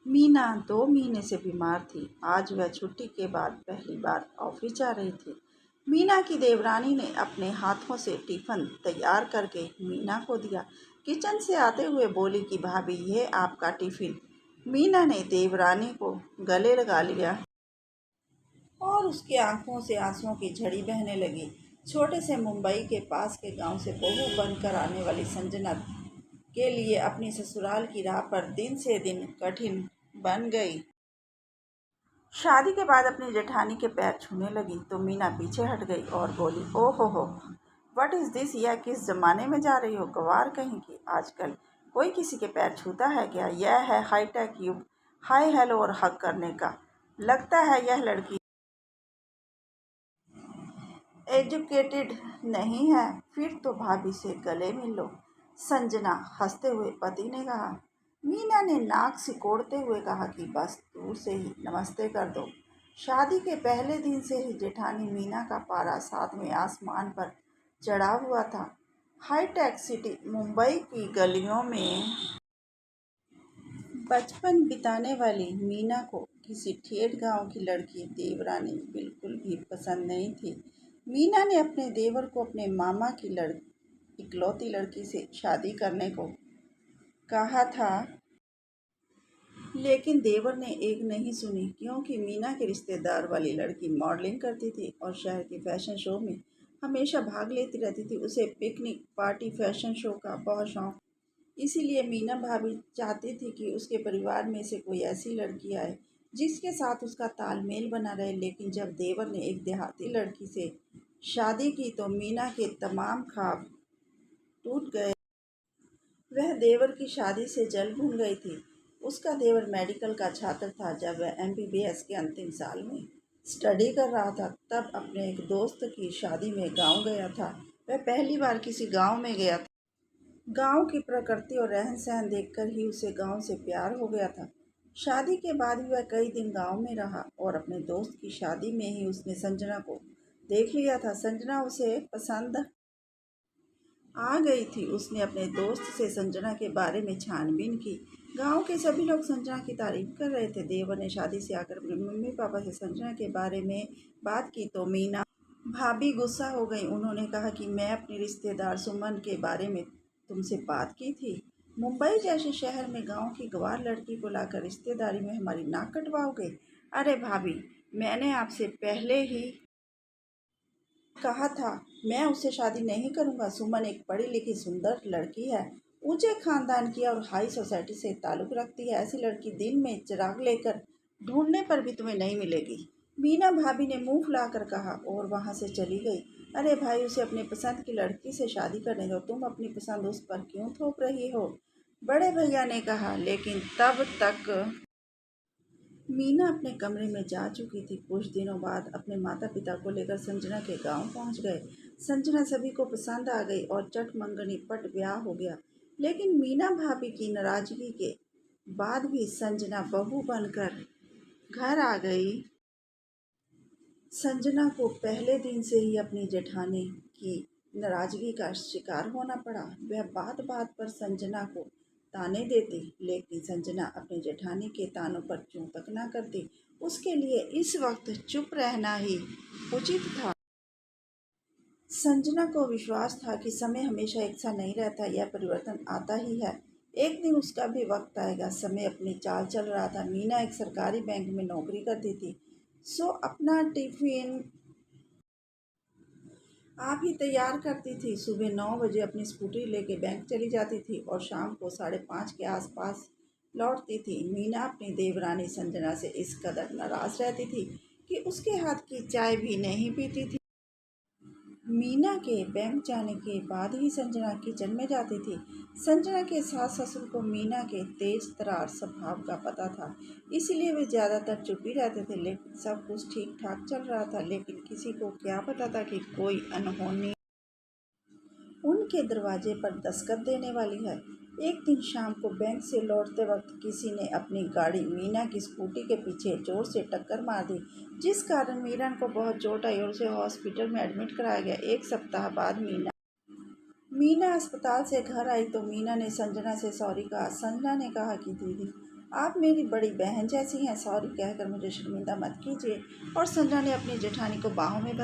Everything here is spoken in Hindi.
मीना 2 महीने से बीमार थी। आज वह छुट्टी के बाद पहली बार ऑफिस जा रही थी। मीना की देवरानी ने अपने हाथों से टिफिन तैयार करके मीना को दिया। किचन से आते हुए बोली कि भाभी, ये आपका टिफिन। मीना ने देवरानी को गले लगा लिया और उसकी आंखों से आंसुओं की झड़ी बहने लगी। छोटे से मुंबई के पास के गांव से बहू बनकर आने वाली संजना के लिए अपनी ससुराल की राह पर दिन से दिन कठिन बन गई। शादी के बाद अपनी जेठानी के पैर छूने लगी तो मीना पीछे हट गई और बोली, ओ हो, व्हाट इज दिस? यह किस जमाने में जा रही हो, गवार कहीं की। आजकल कोई किसी के पैर छूता है क्या? यह है हाईटेक युग, हाय हेलो और हक करने का। लगता है यह लड़की एजुकेटेड नहीं है। फिर तो भाभी से गले मिल लो, संजना हंसते हुए पति ने कहा। मीना ने नाक सिकोड़ते हुए कहा कि बस दूर से ही नमस्ते कर दो। शादी के पहले दिन से ही जेठानी मीना का पारा 7वें आसमान पर चढ़ा हुआ था। हाईटेक सिटी मुंबई की गलियों में बचपन बिताने वाली मीना को किसी ठेठ गांव की लड़की देवरानी बिल्कुल भी पसंद नहीं थी। मीना ने अपने देवर को अपने मामा की इकलौती लड़की से शादी करने को कहा था, लेकिन देवर ने एक नहीं सुनी, क्योंकि मीना के रिश्तेदार वाली लड़की मॉडलिंग करती थी और शहर के फैशन शो में हमेशा भाग लेती रहती थी। उसे पिकनिक पार्टी फैशन शो का बहुत शौक। इसीलिए मीना भाभी चाहती थी कि उसके परिवार में से कोई ऐसी लड़की आए जिसके साथ उसका तालमेल बना रहे। लेकिन जब देवर ने एक देहाती लड़की से शादी की तो मीना के तमाम ख्वाब टूट गए। वह देवर की शादी से जल भून गई थी। उसका देवर मेडिकल का छात्र था। जब वह एमबीबीएस के अंतिम साल में स्टडी कर रहा था तब अपने एक दोस्त की शादी में गांव गया था। वह पहली बार किसी गांव में गया था। गांव की प्रकृति और रहन सहन देखकर ही उसे गांव से प्यार हो गया था। शादी के बाद भी वह कई दिन गांव में रहा और अपने दोस्त की शादी में ही उसने संजना को देख लिया था। संजना उसे पसंद आ गई थी। उसने अपने दोस्त से संजना के बारे में छानबीन की। गांव के सभी लोग संजना की तारीफ कर रहे थे। देवर ने शादी से आकर अपने मम्मी पापा से संजना के बारे में बात की तो मीना भाभी गुस्सा हो गई। उन्होंने कहा कि मैं अपनी रिश्तेदार सुमन के बारे में तुमसे बात की थी। मुंबई जैसे शहर में गांव की गंवार लड़की को लाकर रिश्तेदारी में हमारी नाक कटवाओगे? अरे भाभी, मैंने आपसे पहले ही कहा था मैं उससे शादी नहीं करूंगा। सुमन एक पढ़ी लिखी सुंदर लड़की है, ऊंचे खानदान की और हाई सोसाइटी से ताल्लुक रखती है। ऐसी लड़की दिन में चिराग लेकर ढूंढने पर भी तुम्हें नहीं मिलेगी। मीना भाभी ने मुंह फुलाकर कहा और वहां से चली गई। अरे भाई, उसे अपने पसंद की लड़की से शादी करने दो, तुम अपनी पसंद उस पर क्यों थोप रही हो? बड़े भैया ने कहा। लेकिन तब तक मीना अपने कमरे में जा चुकी थी। कुछ दिनों बाद अपने माता पिता को लेकर संजना के गांव पहुंच गए। संजना सभी को पसंद आ गई और चट मंगनी पट ब्याह हो गया। लेकिन मीना भाभी की नाराजगी के बाद भी संजना बहू बनकर घर आ गई। संजना को पहले दिन से ही अपनी जेठानी की नाराजगी का शिकार होना पड़ा। वह बात बात पर संजना को ताने देती, लेकिन संजना अपनी जेठानी के तानों पर चूं तक न करती। उसके लिए इस वक्त चुप रहना ही उचित था। संजना को विश्वास था कि समय हमेशा एक सा नहीं रहता, यह परिवर्तन आता ही है। एक दिन उसका भी वक्त आएगा। समय अपनी चाल चल रहा था। मीना एक सरकारी बैंक में नौकरी करती थी, सो अपना टिफिन आप ही तैयार करती थी। सुबह 9 बजे अपनी स्कूटी लेके बैंक चली जाती थी और शाम को 5:30 के आसपास लौटती थी। मीना अपनी देवरानी संजना से इस कदर नाराज रहती थी कि उसके हाथ की चाय भी नहीं पीती थी। मीना के बैंक जाने के बाद ही संजना किचन में जाती थी। संजना के सास ससुर को मीना के तेज तर्रार स्वभाव का पता था, इसीलिए वे ज़्यादातर चुप ही रहते थे। लेकिन सब कुछ ठीक ठाक चल रहा था। लेकिन किसी को क्या पता था कि कोई अनहोनी उनके दरवाजे पर दस्तक देने वाली है। एक दिन शाम को बैंक से लौटते वक्त किसी ने अपनी गाड़ी मीना की स्कूटी के पीछे जोर से टक्कर मार दी, जिस कारण मीना को बहुत चोट आई और उसे हॉस्पिटल में एडमिट कराया गया। एक सप्ताह बाद मीना अस्पताल से घर आई तो मीना ने संजना से सॉरी कहा। संजना ने कहा कि दीदी, आप मेरी बड़ी बहन जैसी हैं, सॉरी कहकर मुझे शर्मिंदा मत कीजिए। और संजना ने अपनी जेठानी को बाहों में